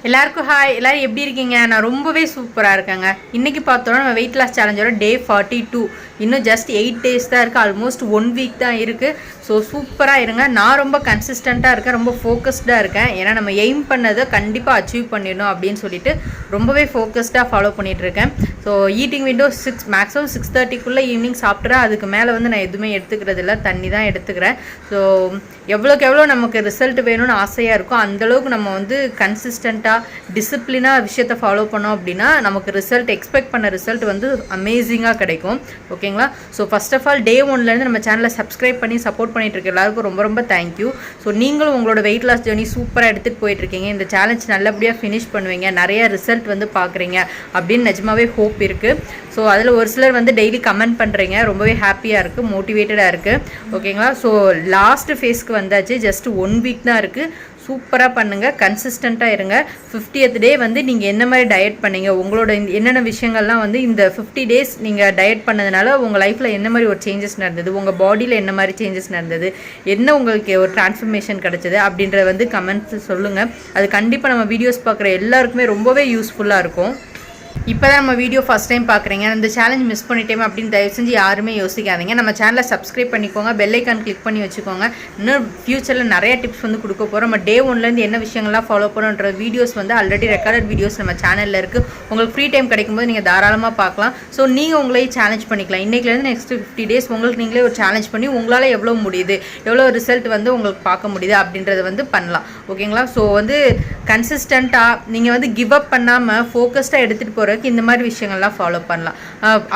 எல்லாருக்கும் ஹாய். எல்லாரும் எப்படி இருக்கீங்க? நான் ரொம்பவே சூப்பராக இருக்கேங்க. இன்றைக்கி பார்த்தோன்னா நம்ம வெயிட் லாஸ் சேலஞ்சோட டே 42. இன்னும் ஜஸ்ட் 8 days தான் இருக்குது. ஆல்மோஸ்ட் 1 week தான் இருக்குது. ஸோ சூப்பராக இருங்க. நான் ரொம்ப கன்சிஸ்டண்ட்டாக இருக்கேன், ரொம்ப ஃபோக்கஸ்டாக இருக்கேன். ஏன்னா நம்ம எய்ம் பண்ணதை கண்டிப்பாக அச்சீவ் பண்ணிடணும் அப்படின்னு சொல்லிட்டு ரொம்பவே ஃபோக்கஸ்டாக ஃபாலோ பண்ணிகிட்ருக்கேன். ஸோ ஈட்டிங் விண்டோ மேக்ஸிமம் 6:30க்குள்ளே ஈவினிங் சாப்பிட்றேன். அதுக்கு மேலே வந்து நான் எதுவுமே எடுத்துக்கிறது இல்லை, தண்ணி தான் எடுத்துக்கிறேன். ஸோ எவ்வளோக்கு எவ்வளோ நமக்கு ரிசல்ட் வேணும்னு ஆசையாக இருக்கும் அந்தளவுக்கு நம்ம வந்து கன்சிஸ்டண்ட்டாக டிசிப்ளினாக விஷயத்தை ஃபாலோ பண்ணோம் அப்படின்னா நமக்கு எக்ஸ்பெக்ட் பண்ண ரிசல்ட் வந்து அமேசிங்காக கிடைக்கும். ஓகேங்களா? So first of all day 1லேருந்து நம்ம சேனலை சப்ஸ்கிரைப் பண்ணி சப்போர்ட் பண்ணிட்டு இருக்க எல்லாருக்கும் ரொம்ப ரொம்ப தேங்க்யூ. ஸோ நீங்களும் உங்களோட வெயிட் லாஸ் ஜர்னி சூப்பராக எடுத்துகிட்டு போயிட்டுருக்கீங்க. இந்த சேலஞ்ச் நல்லபடியாக ஃபினிஷ் பண்ணுவீங்க, நிறைய ரிசல்ட் வந்து பார்க்குறீங்க அப்படின்னு நிஜமாவே ஹோப் இருக்குது. ஸோ அதில் ஒரு சிலர் வந்து டெய்லி கமெண்ட் பண்ணுறீங்க, ரொம்பவே ஹாப்பியாக இருக்குது, மோட்டிவேட்டடாக இருக்குது. ஓகேங்களா? ஸோ லாஸ்ட் ஃபேஸ்க்கு வந்தாச்சு. ஜஸ்ட் 1 week தான் இருக்குது. சூப்பராக பண்ணுங்கள், கன்சிஸ்டண்ட்டாக இருங்க. 50th டே வந்து நீங்கள் என்ன மாதிரி டயட் பண்ணீங்க, உங்களோட என்னென்ன விஷயங்கள்லாம் வந்து இந்த 50 days நீங்கள் டயட் பண்ணதுனால உங்கள் லைஃப்பில் என்ன மாதிரி ஒரு சேஞ்சஸ் நடந்தது, உங்கள் பாடியில் என்ன மாதிரி சேஞ்சஸ் நடந்தது, என்ன உங்களுக்கு ஒரு டிரான்ஸ்ஃபர்மேஷன் கிடச்சிது அப்படின்றத வந்து கமெண்ட்ஸ் சொல்லுங்கள். அது கண்டிப்பாக நம்ம வீடியோஸ் பார்க்குற எல்லாருக்குமே ரொம்பவே யூஸ்ஃபுல்லாக இருக்கும். இப்போ தான் நம்ம வீடியோ ஃபஸ்ட் டைம் பார்க்குறீங்க, இந்த சேலஞ்ச் மிஸ் பண்ணிட்டேமே அப்படின்னு தயவு செஞ்சு யாருமே யோசிக்காதீங்க. நம்ம சேனலை சப்ஸ்கிரைப் பண்ணிக்கோங்க, பெல் ஐக்கான் கிளிக் பண்ணி வச்சுக்கோங்க. இன்னும் ஃபியூச்சரில் நிறைய டிப்ஸ் வந்து கொடுக்க போகிறோம். நம்ம டே 1லேருந்து என்ன விஷயங்கள்லாம் ஃபாலோ பண்ணுன்ற வீடியோஸ் வந்து ஆல்ரெடி ரெக்கார்டட் வீடியோஸ் நம்ம சேனலில் இருக்குது. உங்களுக்கு ஃப்ரீ டைம் கிடைக்கும்போது நீங்கள் தாராளமாக பார்க்கலாம். ஸோ நீங்கள் உங்களையும் சேலஞ்ச் பண்ணிக்கலாம். இன்றைக்கிலேருந்து நெக்ஸ்ட் 50 days உங்களுக்கு நீங்களே ஒரு சேலஞ்ச் பண்ணி உங்களால் எவ்வளோ முடியுது, எவ்வளோ ரிசல்ட் வந்து உங்களுக்கு பார்க்க முடியுது அப்படின்றத வந்து பண்ணலாம். ஓகேங்களா? ஸோ வந்து கன்சிஸ்டண்ட்டாக நீங்கள் வந்து கிவ் அப் பண்ணாமல் ஃபோக்கஸ்டாக எடுத்துகிட்டு போகிறதுக்கு இந்த மாதிரி விஷயங்கள்லாம் ஃபாலோ பண்ணலாம்.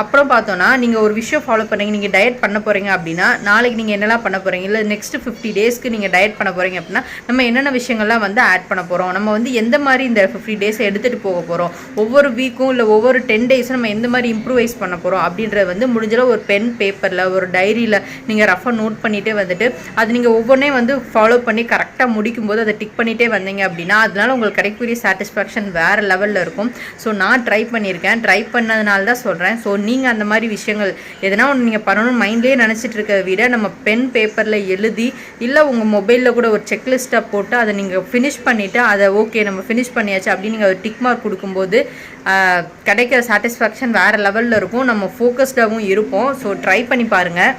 அப்புறம் பார்த்தோன்னா நீங்கள் ஒரு விஷயம் ஃபாலோ பண்ணுறீங்க, நீங்கள் டயட் பண்ண போகிறீங்க அப்படின்னா நாளைக்கு நீங்கள் என்னெல்லாம் பண்ண போகிறீங்க, இல்லை நெக்ஸ்ட் 50 daysக்கு நீங்கள் டயட் பண்ண போகிறீங்க அப்படின்னா நம்ம என்னென்ன விஷயங்கள்லாம் வந்து ஆட் பண்ண போகிறோம், நம்ம வந்து எந்த மாதிரி இந்த 50 days எடுத்துகிட்டு போக போகிறோம், ஒவ்வொரு வீக்கும் இல்லை ஒவ்வொரு 10 days நம்ம எந்த மாதிரி இம்ப்ரூவைஸ் பண்ண போகிறோம் அப்படின்றத வந்து முடிஞ்சளவு ஒரு பென் பேப்பரில் ஒரு டைரியில் நீங்கள் ரஃபாக நோட் பண்ணிகிட்டே வந்துட்டு அது நீங்கள் ஒவ்வொன்றே வந்து ஃபாலோ பண்ணி கரெக்டாக முடிக்கும்போது அதை டிக் பண்ணிகிட்டே வந்தீங்க அப்படின்னா அதனால உங்களுக்கு கிடைக்கக்கூடிய சாட்டிஸ்ஃபேக்ஷன் வேறு லெவலில் இருக்கும். ஸோ நான் ட்ரை பண்ணதுனால தான் சொல்கிறேன். ஸோ நீங்கள் அந்த மாதிரி விஷயங்கள் எதனா ஒன்று நீங்கள் பண்ணணும்னு மைண்ட்லேயே நினச்சிட்டு இருக்க விட நம்ம பென் பேப்பரில் எழுதி இல்லை உங்கள் மொபைலில் கூட ஒரு செக்லிஸ்ட்டாக போட்டு அதை நீங்கள் ஃபினிஷ் பண்ணிவிட்டு அதை ஓகே நம்ம ஃபினிஷ் பண்ணியாச்சு அப்படின்னு நீங்கள் ஒரு டிக் மார்க் கொடுக்கும்போது கிடைக்கிற சாட்டிஸ்ஃபேக்ஷன் வேறு லெவலில் இருக்கும். நம்ம ஃபோக்கஸ்டாகவும் இருப்போம். ஸோ ட்ரை பண்ணி பாருங்கள்.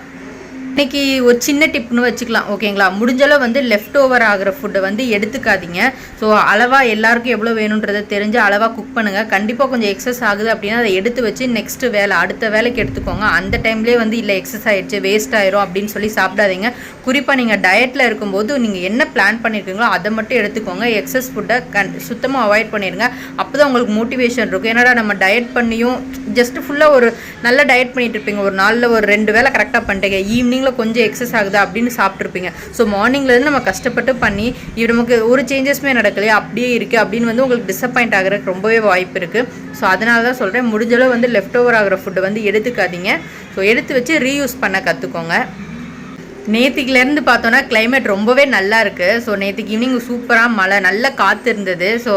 இன்றைக்கி ஒரு சின்ன டிப்னு வச்சுக்கலாம். ஓகேங்களா? முடிஞ்சளவு வந்து லெஃப்ட் ஓவர் ஆகிற ஃபுட்டை வந்து எடுத்துக்காதீங்க. ஸோ அளவாக எல்லாருக்கும் எவ்வளோ வேணுன்றதை தெரிஞ்சு அளவாக குக் பண்ணுங்கள். கண்டிப்பாக கொஞ்சம் எக்ஸஸ் ஆகுது அப்படின்னா அதை எடுத்து வச்சு நெக்ஸ்ட்டு அடுத்த வேலைக்கு எடுத்துக்கோங்க. அந்த டைம்லேயே வந்து இல்லை எக்ஸஸ் ஆகிடுச்சு வேஸ்ட் ஆயிரும் அப்படின்னு சொல்லி சாப்பிடாதீங்க. குறிப்பாக நீங்கள் டயட்டில் இருக்கும்போது நீங்கள் என்ன பிளான் பண்ணியிருக்கீங்களோ அதை மட்டும் எடுத்துக்கோங்க. எக்ஸஸ் ஃபுட்டை சுத்தமாக அவாய்ட் பண்ணிடுங்க. அப்போ தான் உங்களுக்கு மோட்டிவேஷன் இருக்கும். ஏன்னா நம்ம டயட் பண்ணியும் ஜஸ்ட்டு ஃபுல்லாக ஒரு நல்ல டயட் பண்ணிட்டு இருப்பீங்க, ஒரு நாளில் ஒரு 2 வேளை கரெக்டாக பண்ணிட்டீங்க, ஈவினிங்கில் கொஞ்சம் எக்ஸஸ் ஆகுது அப்படின்னு சாப்பிட்ருப்பீங்க. ஸோ மார்னிங்லேருந்து நம்ம கஷ்டப்பட்டு பண்ணி நமக்கு ஒரு சேஞ்சஸுமே நடக்கலையே அப்படியே இருக்குது அப்படின்னு வந்து உங்களுக்கு டிசப்பாயிண்ட் ஆகிறதுக்கு ரொம்பவே வாய்ப்பு இருக்குது. ஸோ அதனால தான் சொல்கிறேன், முடிஞ்சளவு வந்து லெஃப்ட் ஓவர் ஆகிற ஃபுட்டை வந்து எடுத்துக்காதீங்க. ஸோ எடுத்து வச்சு ரீயூஸ் பண்ண கற்றுக்கோங்க. நேற்றுக்குலேருந்து பார்த்தோன்னா கிளைமேட் ரொம்பவே நல்லா இருக்குது. ஸோ நேற்றுக்கு ஈவினிங் சூப்பராக மழை, நல்ல காற்று இருந்தது. ஸோ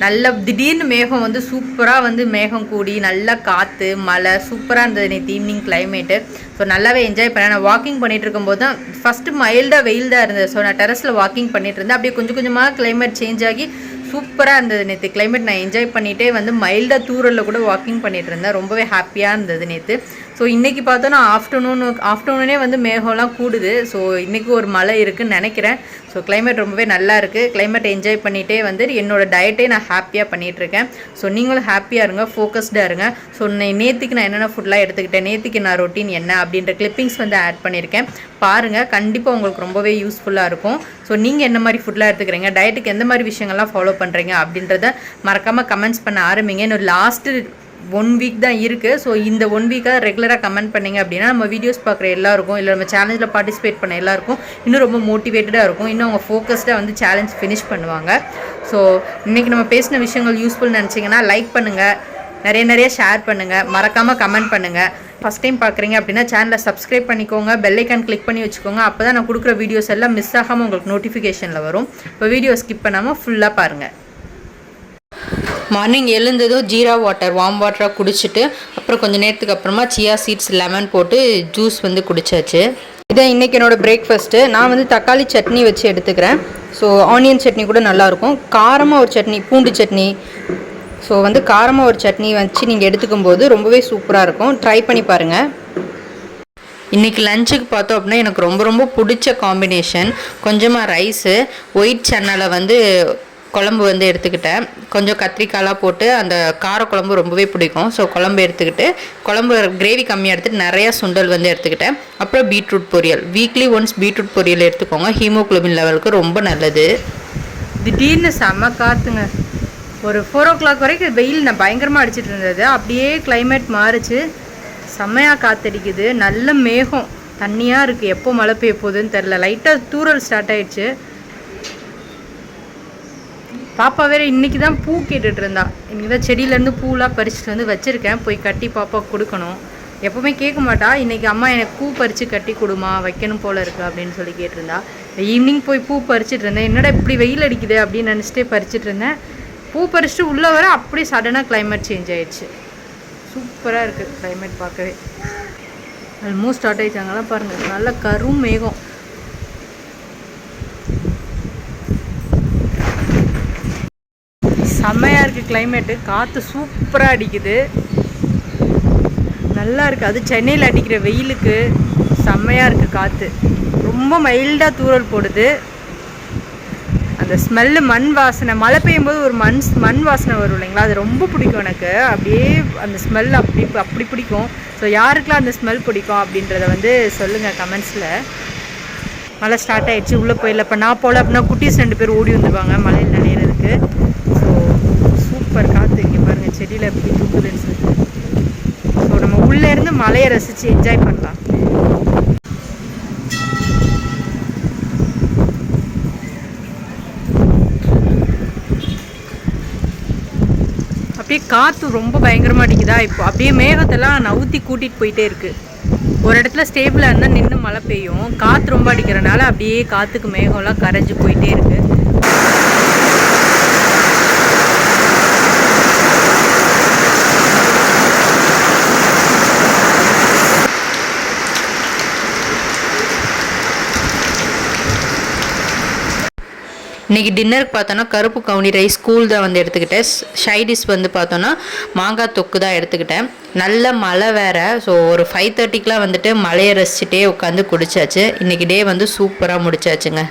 நல்ல திடீர்னு மேகம் வந்து சூப்பராக வந்து மேகம் கூடி நல்லா காற்று மழை சூப்பராக இருந்தது நேற்று ஈவினிங் கிளைமேட்டு. ஸோ நல்லாவே என்ஜாய் பண்ணேன். நான் வாக்கிங் பண்ணிகிட்டு இருக்கும்போது தான் ஃபஸ்ட்டு வெயில் தான் இருந்தது. ஸோ நான் டெரஸில் வாக்கிங் பண்ணிகிட்டு இருந்தேன். அப்படியே கொஞ்சம் கொஞ்சமாக கிளைமேட் சேஞ்ச் ஆகி சூப்பராக இருந்தது நேற்று கிளைமேட். நான் என்ஜாய் பண்ணிகிட்டே வந்து மைல்டாக தூரலில் கூட வாக்கிங் பண்ணிகிட்டு இருந்தேன். ரொம்பவே ஹாப்பியாக இருந்தது நேற்று. ஸோ இன்றைக்கி பார்த்தோன்னா ஆஃப்டர்நூனே வந்து மேகம்லாம் கூடுது. ஸோ இன்றைக்கி ஒரு மழை இருக்குதுன்னு நினைக்கிறேன். ஸோ கிளைமேட் ரொம்பவே நல்லா இருக்குது. கிளைமேட் என்ஜாய் பண்ணிகிட்டே வந்து என்னோடய டயட்டே நான் ஹாப்பியாக பண்ணிகிட்ருக்கேன். ஸோ நீங்களும் ஹாப்பியாக இருங்க, ஃபோக்கஸ்டாக இருங்க. ஸோ நேற்றுக்கு நான் என்னென்ன ஃபுட்லாம் எடுத்துக்கிட்டேன், நேற்றுக்கு நான் ரொட்டீன் என்ன அப்படின்ற கிளிப்பிங்ஸ் வந்து ஆட் பண்ணியிருக்கேன். பாருங்கள், கண்டிப்பாக உங்களுக்கு ரொம்பவே யூஸ்ஃபுல்லாக இருக்கும். ஸோ நீங்கள் என்ன மாதிரி ஃபுட்லாம் எடுத்துக்கிறீங்க, டயட்டுக்கு எந்த மாதிரி விஷயங்கள்லாம் ஃபாலோ பண்ணுறீங்க அப்படின்றத மறக்காமல் கமெண்ட்ஸ் பண்ண ஆரம்பிங்க. இன்னும் லாஸ்ட்டு 1 week தான் இருக்குது. ஸோ இந்த 1 week-ஆக ரெகுலராக கமெண்ட் பண்ணிங்க அப்படின்னா நம்ம வீடியோஸ் பார்க்குற எல்லாருக்கும் இல்லை நம்ம சேலஞ்சில் பார்ட்டிசிபேட் பண்ண எல்லாருக்கும் இன்னும் ரொம்ப மோட்டிவேட்டடாக இருக்கும். இன்னும் அவங்க ஃபோக்கஸ்டாக வந்து சேலஞ்ச் ஃபினிஷ் பண்ணுவாங்க. ஸோ இன்றைக்கி நம்ம பேசின விஷயங்கள் யூஸ்ஃபுல் நினச்சிங்கன்னா லைக் பண்ணுங்கள், நிறைய ஷேர் பண்ணுங்கள், மறக்காமல் கமெண்ட் பண்ணுங்கள். ஃபஸ்ட் டைம் பார்க்குறீங்க அப்படின்னா சேனலை சப்ஸ்கிரைப் பண்ணிக்கோங்க, பெல் ஐக்கான் கிளிக் பண்ணி வச்சுக்கோங்க. அப்போ தான் நான் கொடுக்குற வீடியோஸ் எல்லாம் மிஸ் ஆகாமல் உங்களுக்கு நோட்டிஃபிகேஷனில் வரும். இப்போ வீடியோ ஸ்கிப் பண்ணாமல் ஃபுல்லாக பாருங்கள். மார்னிங் எழுந்ததும் ஜீரா வாட்டர் வார்ம் வாட்டராக குடிச்சிட்டு அப்புறம் கொஞ்சம் நேரத்துக்கு அப்புறமா சியா சீட்ஸ் லெமன் போட்டு ஜூஸ் வந்து குடித்தாச்சு. இதான் இன்றைக்கி என்னோடய பிரேக்ஃபாஸ்ட்டு. நான் வந்து தக்காளி சட்னி வச்சு எடுத்துக்கிறேன். ஸோ ஆனியன் சட்னி கூட நல்லாயிருக்கும். காரமாக ஒரு சட்னி, பூண்டு சட்னி. ஸோ வந்து காரமாக ஒரு சட்னி வச்சு நீங்கள் எடுத்துக்கும் போது ரொம்பவே சூப்பராக இருக்கும். ட்ரை பண்ணி பாருங்கள். இன்றைக்கி லஞ்சுக்கு பார்த்தோம் அப்படின்னா எனக்கு ரொம்ப ரொம்ப பிடிச்ச காம்பினேஷன் கொஞ்சமாக ரைஸு, ஒயிட் சன்னலை வந்து குழம்பு வந்து எடுத்துக்கிட்டேன். கொஞ்சம் கத்திரிக்காயெலாம் போட்டு அந்த காரக்குழம்பு ரொம்பவே பிடிக்கும். ஸோ குழம்பு எடுத்துக்கிட்டு குழம்பு கிரேவி கம்மியாக எடுத்துகிட்டு நிறையா சுண்டல் வந்து எடுத்துக்கிட்டேன். அப்புறம் பீட்ரூட் பொரியல், வீக்லி ஒன்ஸ் பீட்ரூட் பொரியல் எடுத்துக்கோங்க. ஹீமோக்ளோபின் லெவலுக்கு ரொம்ப நல்லது. திடீர்னு செம்ம காற்றுங்க. ஒரு 4 o'clock வரைக்கும் வெயில் பயங்கரமாக அடிச்சிட்டு இருந்தது. அப்படியே கிளைமேட் மாறிச்சு. செம்மையாக காற்றடிக்குது. நல்ல மேகம் தண்ணியாக இருக்குது. எப்போ மழை பெய்ய போகுதுன்னு தெரில. லைட்டாக தூறல் ஸ்டார்ட் ஆகிடுச்சு. பாப்பா வேறு இன்றைக்கி தான் பூ கேட்டுட்டு இருந்தா. இன்றைக்கி தான் செடியிலேருந்து பூலாம் பறிச்சுட்டு வந்து வச்சுருக்கேன். போய் கட்டி பாப்பா கொடுக்கணும். எப்போவுமே கேட்க மாட்டா. இன்றைக்கி அம்மா எனக்கு பூ பறித்து கட்டி கொடுமா, வைக்கணும் போல் இருக்குது அப்படின்னு சொல்லி கேட்டிருந்தா. ஈவினிங் போய் பூ பறிச்சுட்டு இருந்தேன். என்னடா இப்படி வெயில் அடிக்குது அப்படின்னு நினச்சிட்டே பறிச்சுட்டு இருந்தேன். பூ பறிச்சுட்டு உள்ளே வர அப்படியே சடனாக கிளைமேட் சேஞ்ச் ஆகிடுச்சு. சூப்பராக இருக்குது கிளைமேட் பார்க்கவே. ஆல்மோஸ்ட் ஸ்டார்ட் ஆகிடுச்சாங்கலாம் பாருங்கள். நல்ல கரும் மேகம். செம்மையாக இருக்குது கிளைமேட்டு. காற்று சூப்பராக அடிக்குது. நல்லா இருக்குது. அது சென்னையில் அடிக்கிற வெயிலுக்கு செம்மையாக இருக்குது காற்று. ரொம்ப மைல்டாக தூறல் போடுது. அந்த ஸ்மெல்லு, மண் வாசனை, மழை பெய்யும்போது ஒரு மண் வாசனை வரும் இல்லைங்களா, அது ரொம்ப பிடிக்கும் எனக்கு. அப்படியே அந்த ஸ்மெல் அப்படி பிடிக்கும். ஸோ யாருக்கெல்லாம் அந்த ஸ்மெல் பிடிக்கும் அப்படின்றத வந்து சொல்லுங்கள் கமெண்ட்ஸில். மழை ஸ்டார்ட் ஆகிடுச்சு. உள்ளே போயிடல. இப்போ நான் போகல அப்படின்னா குட்டீஸ் 2 பேர் ஓடி வந்துடுவாங்க மழையில் நனைகிறதுக்கு. ஸோ சூப்பர் காற்று. இங்கே பாருங்கள் செடியில் எப்படி தூக்குதுன்னு சொல்லிட்டு. ஸோ நம்ம உள்ளேருந்து மழையை ரசித்து என்ஜாய் பண்ணலாம். அப்படியே காற்று ரொம்ப பயங்கரமாக அடிக்குதா. இப்போ அப்படியே மேகத்தெல்லாம் நவுத்தி கூட்டிகிட்டு போயிட்டே இருக்குது. ஒரு இடத்துல ஸ்டேபிளாக இருந்தால் நின்று மழை பெய்யும். காற்று ரொம்ப அடிக்கிறனால அப்படியே காற்றுக்கு மேகம்லாம் கரைஞ்சி போயிட்டே இருக்குது. இன்றைக்கி டின்னருக்கு பார்த்தோன்னா கருப்பு கவுனி ரைஸ் கூல் தான் வந்து எடுத்துக்கிட்டேன். ஷைடிஷ் வந்து பார்த்தோன்னா மாங்காய் தொக்கு தான் எடுத்துக்கிட்டேன். நல்ல மழை வேறு. ஸோ ஒரு 5:30க்கெலாம் வந்துட்டு மழையை ரசிச்சுட்டே உட்காந்து குடிச்சாச்சு. இன்றைக்கி டே வந்து சூப்பராக முடிச்சாச்சுங்க.